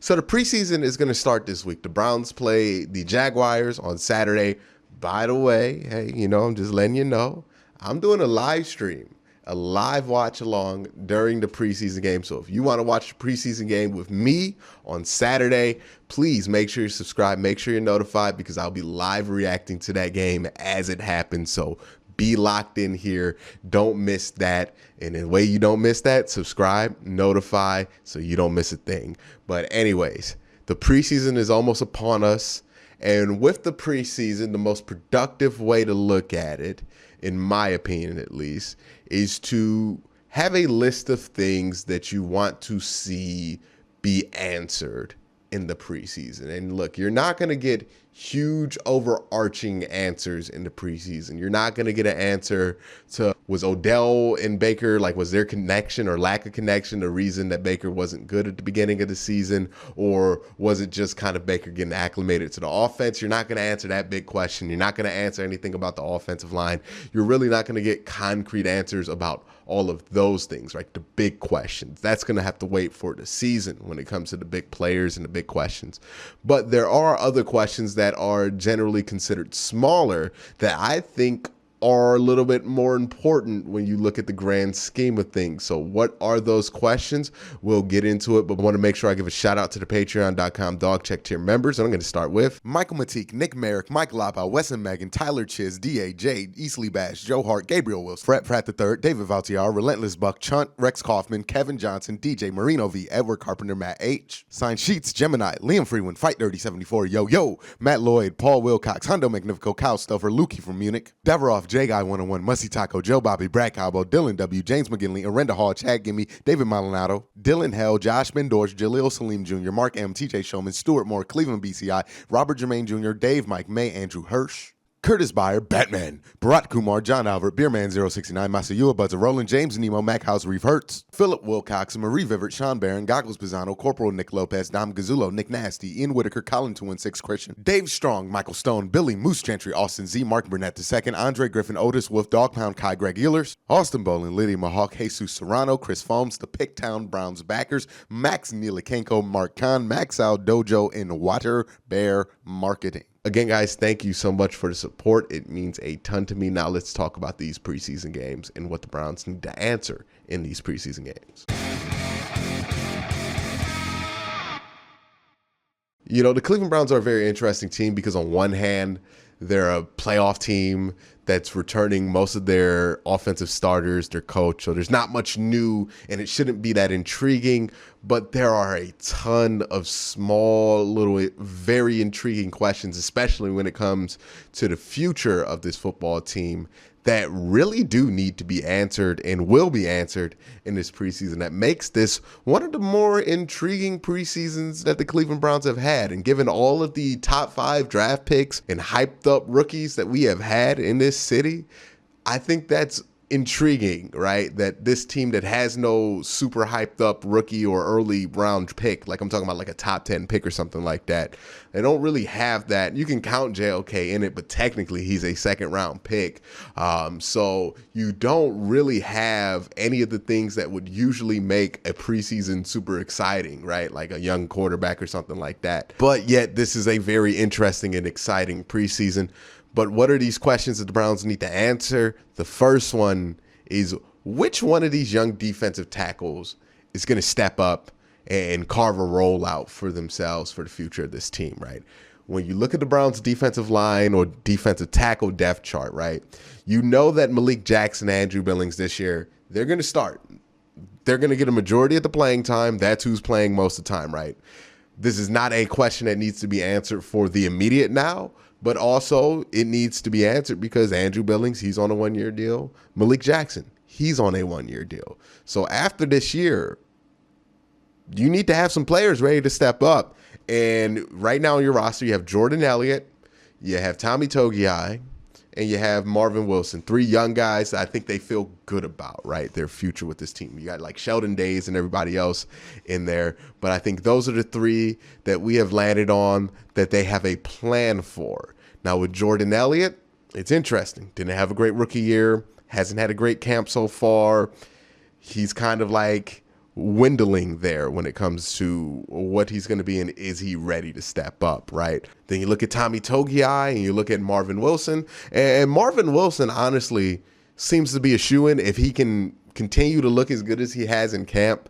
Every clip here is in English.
So the preseason is going to start this week. The Browns play the Jaguars on Saturday. By the way, hey, I'm just letting you know, I'm doing a live stream, a live watch along during the preseason game. So if you want to watch the preseason game with me on Saturday, please make sure you subscribe, make sure you're notified, because I'll be live reacting to that game as it happens. So be locked in here. Don't miss that. And the way you don't miss that, subscribe, notify, so you don't miss a thing. But anyways, the preseason is almost upon us. And with the preseason, the most productive way to look at it, in my opinion at least, is to have a list of things that you want to see be answered in the preseason. And look, you're not going to get huge overarching answers in the preseason. You're not going to get an answer to, was Odell and Baker, was their connection or lack of connection the reason that Baker wasn't good at the beginning of the season? Or was it just kind of Baker getting acclimated to the offense? You're not going to answer that big question. You're not going to answer anything about the offensive line. You're really not going to get concrete answers about all of those things, right? The big questions. That's going to have to wait for the season when it comes to the big players and the big questions. But there are other questions that are generally considered smaller that I think are a little bit more important when you look at the grand scheme of things. So what are those questions? We'll get into it, but I want to make sure I give a shout out to the patreon.com dog check tier members. And I'm going to start with Michael Matique, Nick Merrick, Mike Lopau, Wes and Megan, Tyler Chiz, D.A. Jade, Easley Bash, Joe Hart, Gabriel Wilson, Fred Pratt III, David Valtiar, Relentless Buck, Chunt, Rex Kaufman, Kevin Johnson, DJ Marino V, Edward Carpenter, Matt H, Sign Sheets, Gemini, Liam Freeman, Fight Dirty 74, Yo, Matt Lloyd, Paul Wilcox, Hundo Magnifico, Kyle Stuffer, Lukey from Munich, Deveroff, J Guy 101, Musty Taco, Joe Bobby, Brad Calbo, Dylan W, James McGinley, Arenda Hall, Chad Gimme, David Maldonado, Dylan Hell, Josh Mendorch, Jaleel Salim Jr., Mark M, TJ Showman, Stuart Moore, Cleveland BCI, Robert Jermaine Jr., Dave Mike May, Andrew Hirsch, Curtis Byer, Batman, Bharat Kumar, John Albert, Beerman069, Masayua Buzzer, Roland James, Nemo, Mac House, Reeve Hertz, Philip Wilcox, Marie Vivert, Sean Barron, Goggles Pisano, Corporal Nick Lopez, Dom Gazzulo, Nick Nasty, Ian Whitaker, Colin 216 Christian, Dave Strong, Michael Stone, Billy Moose Gentry, Austin Z, Mark Burnett II, Andre Griffin, Otis Wolf, Dog Pound, Kai Greg Ehlers, Austin Bowling, Lydia Mahawk, Jesus Serrano, Chris Foams, the Picktown Browns backers, Max Neelakenko, Mark Khan, Max Al Dojo, and Water Bear Marketing. Again, guys, thank you so much for the support. It means a ton to me. Now let's talk about these preseason games and what the Browns need to answer in these preseason games. The Cleveland Browns are a very interesting team because on one hand, they're a playoff team that's returning most of their offensive starters, their coach. So there's not much new, and it shouldn't be that intriguing. But there are a ton of small, little, very intriguing questions, especially when it comes to the future of this football team, that really do need to be answered and will be answered in this preseason. That makes this one of the more intriguing preseasons that the Cleveland Browns have had. And given all of the top 5 draft picks and hyped up rookies that we have had in this city, I think that's intriguing, right? That this team that has no super hyped up rookie or early round pick, I'm talking about a top 10 pick or something like that. They don't really have that. You can count JLK in it, but technically he's a second round pick. So you don't really have any of the things that would usually make a preseason super exciting, right? Like a young quarterback or something like that. But yet this is a very interesting and exciting preseason. But what are these questions that the Browns need to answer? The first one is, which one of these young defensive tackles is going to step up and carve a role out for themselves for the future of this team, right? When you look at the Browns' defensive line or defensive tackle depth chart, right, you know that Malik Jackson and Andrew Billings this year, they're going to start. They're going to get a majority of the playing time. That's who's playing most of the time, right? This is not a question that needs to be answered for the immediate now, but also it needs to be answered because Andrew Billings, he's on a 1-year deal. Malik Jackson, he's on a 1-year deal. So after this year, you need to have some players ready to step up. And right now on your roster, you have Jordan Elliott, you have Tommy Togiai, and you have Marvin Wilson, 3 young guys that I think they feel good about, right? Their future with this team. You got Sheldon Days and everybody else in there. But I think those are the 3 that we have landed on that they have a plan for. Now with Jordan Elliott, it's interesting. Didn't have a great rookie year. Hasn't had a great camp so far. He's kind of dwindling there when it comes to what he's going to be and is he ready to step up, right? Then you look at Tommy Togiai and you look at Marvin Wilson. And Marvin Wilson, honestly, seems to be a shoo-in if he can continue to look as good as he has in camp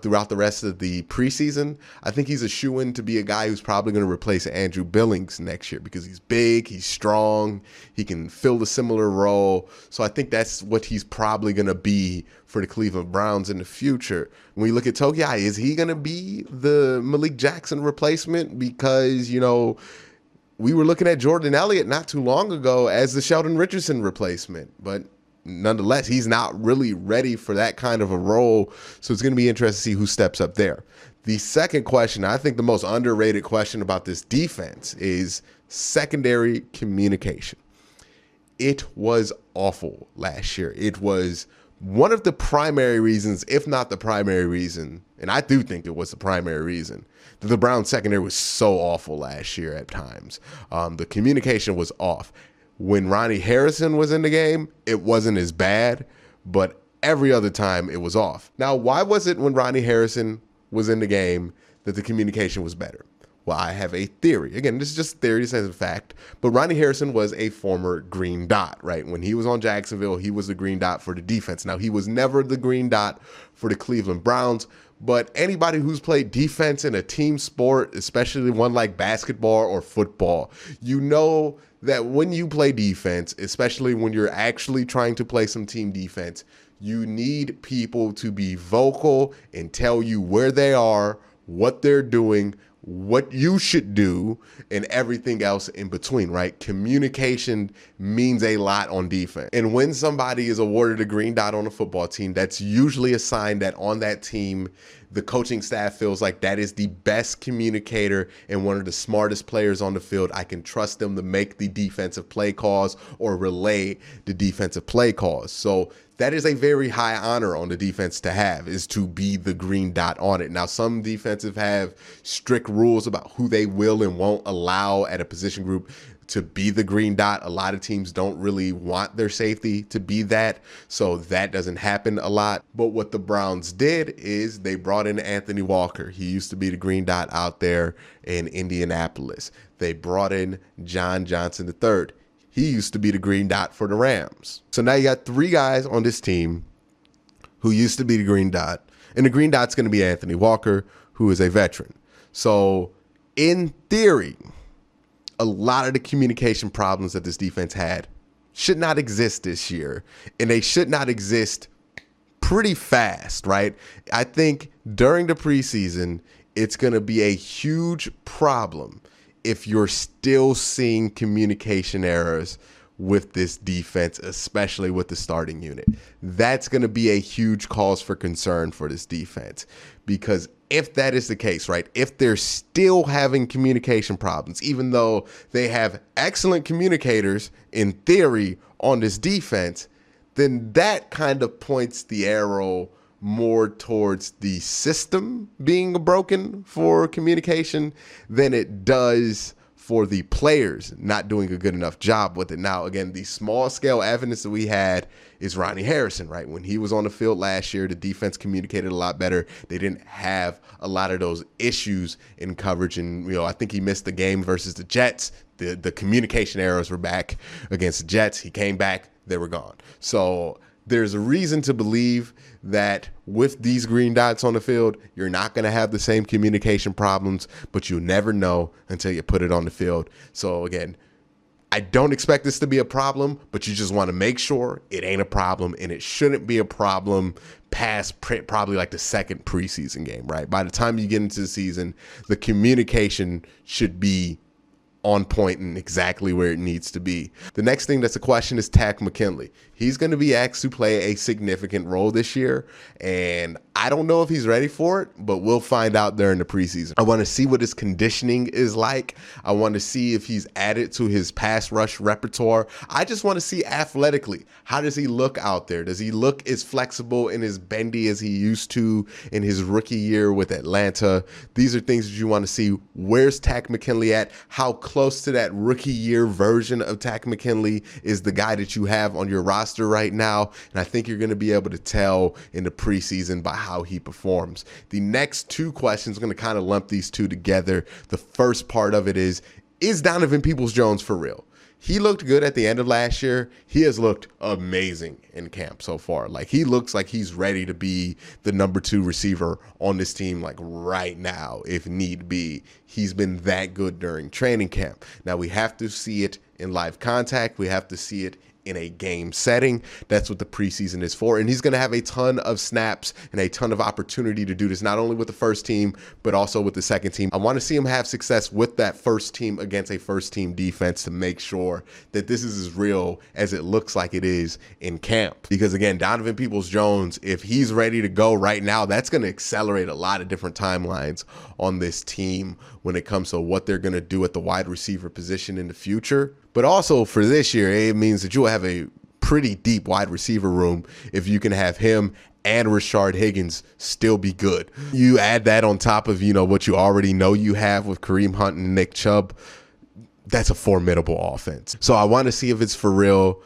throughout the rest of the preseason. I think he's a shoo-in to be a guy who's probably going to replace Andrew Billings next year because he's big, he's strong, he can fill a similar role. So I think that's what he's probably going to be for the Cleveland Browns in the future. When we look at Togiai, is he going to be the Malik Jackson replacement? Because, you know, we were looking at Jordan Elliott not too long ago as the Sheldon Richardson replacement, but nonetheless, he's not really ready for that kind of a role. So it's going to be interesting to see who steps up there. The second question, I think the most underrated question about this defense, is secondary communication. It was awful last year. It was one of the primary reasons, if not the primary reason, and I do think it was the primary reason, that the Browns secondary was so awful last year at times. The communication was off. When Ronnie Harrison was in the game, it wasn't as bad, but every other time it was off. Now, why was it when Ronnie Harrison was in the game that the communication was better? Well, I have a theory. Again, this is just a theory, this isn't a fact, but Ronnie Harrison was a former green dot, right? When he was on Jacksonville, he was the green dot for the defense. Now, he was never the green dot for the Cleveland Browns, but anybody who's played defense in a team sport, especially one like basketball or football, you know that when you play defense, especially when you're actually trying to play some team defense, you need people to be vocal and tell you where they are, what they're doing, what you should do, and everything else in between, right? Communication means a lot on defense. And when somebody is awarded a green dot on a football team, that's usually a sign that on that team, the coaching staff feels like that is the best communicator and one of the smartest players on the field. I can trust them to make the defensive play calls or relay the defensive play calls. So that is a very high honor on the defense to have, is to be the green dot on it. Now, some defensive have strict rules about who they will and won't allow at a position group to be the green dot. A lot of teams don't really want their safety to be that, so that doesn't happen a lot. But what the Browns did is they brought in Anthony Walker. He used to be the green dot out there in Indianapolis. They brought in John Johnson III. He used to be the green dot for the Rams. So now you got three guys on this team who used to be the green dot, and the green dot's going to be Anthony Walker, who is a veteran. So in theory, a lot of the communication problems that this defense had should not exist this year, and they should not exist pretty fast, right? I think during the preseason, it's going to be a huge problem if you're still seeing communication errors with this defense, especially with the starting unit. That's going to be a huge cause for concern for this defense, because if that is the case, right, if they're still having communication problems, even though they have excellent communicators in theory on this defense, then that kind of points the arrow more towards the system being broken for communication than it does for the players not doing a good enough job with it. Now, again, the small scale evidence that we had is Ronnie Harrison, right? When he was on the field last year, the defense communicated a lot better. They didn't have a lot of those issues in coverage. And, you know, I think he missed the game versus the Jets. The communication errors were back against the Jets. He came back, they were gone. So there's a reason to believe that with these green dots on the field, you're not going to have the same communication problems, but you'll never know until you put it on the field. So again, I don't expect this to be a problem, but you just want to make sure it ain't a problem, and it shouldn't be a problem past probably like the second preseason game, right? By the time you get into the season, the communication should be on point and exactly where it needs to be. The next thing that's a question is Takk McKinley. He's going to be asked to play a significant role this year, and I don't know if he's ready for it, but we'll find out during the preseason. I want to see what his conditioning is like. I want to see if he's added to his pass rush repertoire. I just want to see athletically, how does he look out there? Does he look as flexible and as bendy as he used to in his rookie year with Atlanta? These are things that you want to see. Where's Takk McKinley at? How close to that rookie year version of Takk McKinley is the guy that you have on your roster right now? And I think you're going to be able to tell in the preseason by how he performs. The next two questions, I'm going to kind of lump these two together. The first part of it is Donovan Peoples-Jones for real? He looked good at the end of last year. He has looked amazing in camp so far. Like, he looks like he's ready to be the number 2 receiver on this team, like right now, if need be. He's been that good during training camp. Now, we have to see it in live contact. We have to see it in a game setting. That's what the preseason is for. And he's going to have a ton of snaps and a ton of opportunity to do this, not only with the first team, but also with the second team. I want to see him have success with that first team against a first team defense to make sure that this is as real as it looks like it is in camp. Because again, Donovan Peoples-Jones, if he's ready to go right now, that's going to accelerate a lot of different timelines on this team when it comes to what they're going to do at the wide receiver position in the future. But also for this year, it means that you will have a pretty deep wide receiver room if you can have him and Rashard Higgins still be good. You add that on top of, what you already know you have with Kareem Hunt and Nick Chubb. That's a formidable offense. So I want to see if it's for real.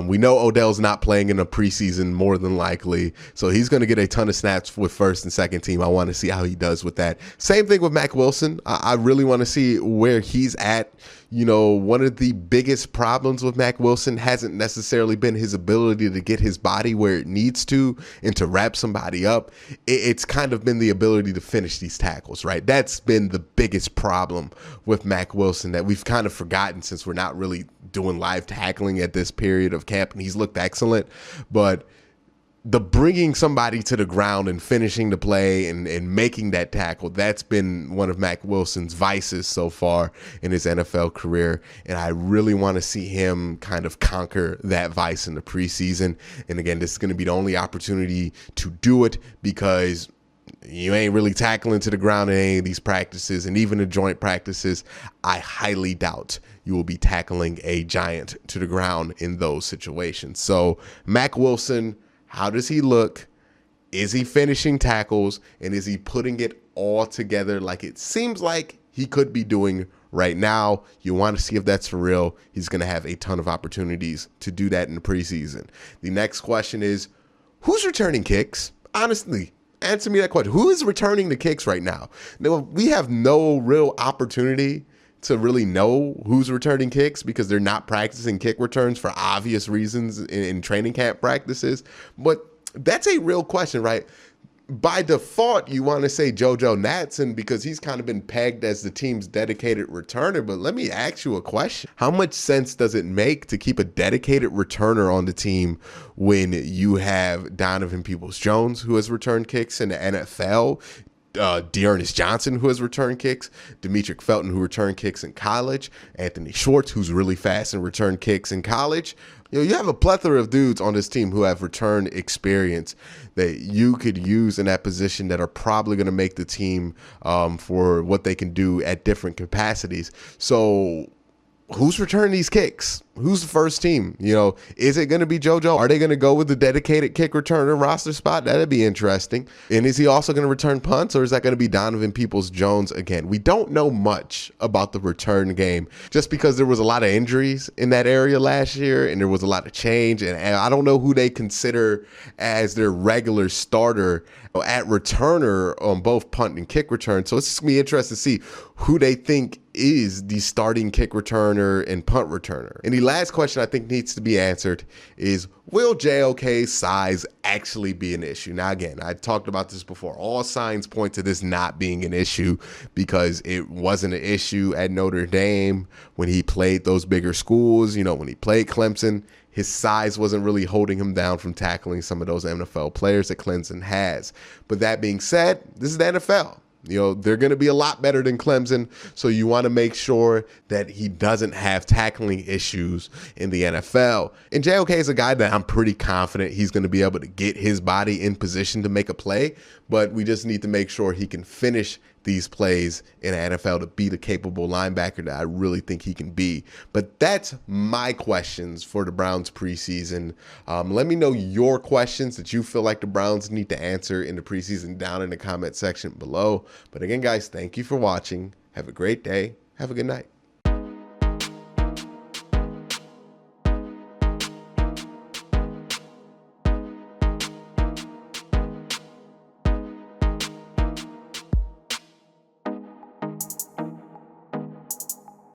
We know Odell's not playing in a preseason more than likely, so he's going to get a ton of snaps with first and second team. I want to see how he does with that. Same thing with Mack Wilson. I really want to see where he's at. One of the biggest problems with Mack Wilson hasn't necessarily been his ability to get his body where it needs to and to wrap somebody up. It's kind of been the ability to finish these tackles, right? That's been the biggest problem with Mack Wilson that we've kind of forgotten since we're not really doing live tackling at this period of camp, and he's looked excellent. But the bringing somebody to the ground and finishing the play and making that tackle, that's been one of Mack Wilson's vices so far in his NFL career. And I really want to see him kind of conquer that vice in the preseason. And again, this is going to be the only opportunity to do it because you ain't really tackling to the ground in any of these practices. And even the joint practices, I highly doubt you will be tackling a giant to the ground in those situations. So Mack Wilson, how does he look? Is he finishing tackles? And is he putting it all together like it seems like he could be doing right now? You want to see if that's for real. He's going to have a ton of opportunities to do that in the preseason. The next question is, who's returning kicks? Honestly, answer me that question. Who is returning the kicks right now? Now, we have no real opportunity to really know who's returning kicks because they're not practicing kick returns for obvious reasons in training camp practices. But that's a real question, right? By default, you want to say JoJo Natson because he's kind of been pegged as the team's dedicated returner. But let me ask you a question. How much sense does it make to keep a dedicated returner on the team when you have Donovan Peoples-Jones, who has returned kicks in the NFL, Dearness Johnson, who has returned kicks, Demetric Felton, who returned kicks in college, Anthony Schwartz, who's really fast and returned kicks in college. You have a plethora of dudes on this team who have return experience that you could use in that position that are probably going to make the team for what they can do at different capacities. So who's returning these kicks? Who's the first team? Is it going to be JoJo? Are they going to go with the dedicated kick returner roster spot? That'd be interesting. And is he also going to return punts, or is that going to be Donovan Peoples-Jones again? We don't know much about the return game just because there was a lot of injuries in that area last year and there was a lot of change. And I don't know who they consider as their regular starter at returner on both punt and kick return. So it's just going to be interesting to see who they think is the starting kick returner and punt returner. And the last question I think needs to be answered is, will JOK's size actually be an issue? Now, again, I talked about this before. All signs point to this not being an issue because it wasn't an issue at Notre Dame when he played those bigger schools. When he played Clemson, his size wasn't really holding him down from tackling some of those NFL players that Clemson has. But that being said, this is the NFL. They're going to be a lot better than Clemson, so you want to make sure that he doesn't have tackling issues in the NFL. And JOK is a guy that I'm pretty confident he's going to be able to get his body in position to make a play, but we just need to make sure he can finish these plays in the NFL to be the capable linebacker that I really think he can be. But that's my questions for the Browns preseason. Let me know your questions that you feel like the Browns need to answer in the preseason down in the comment section below. But again, guys, thank you for watching. Have a great day. Have a good night.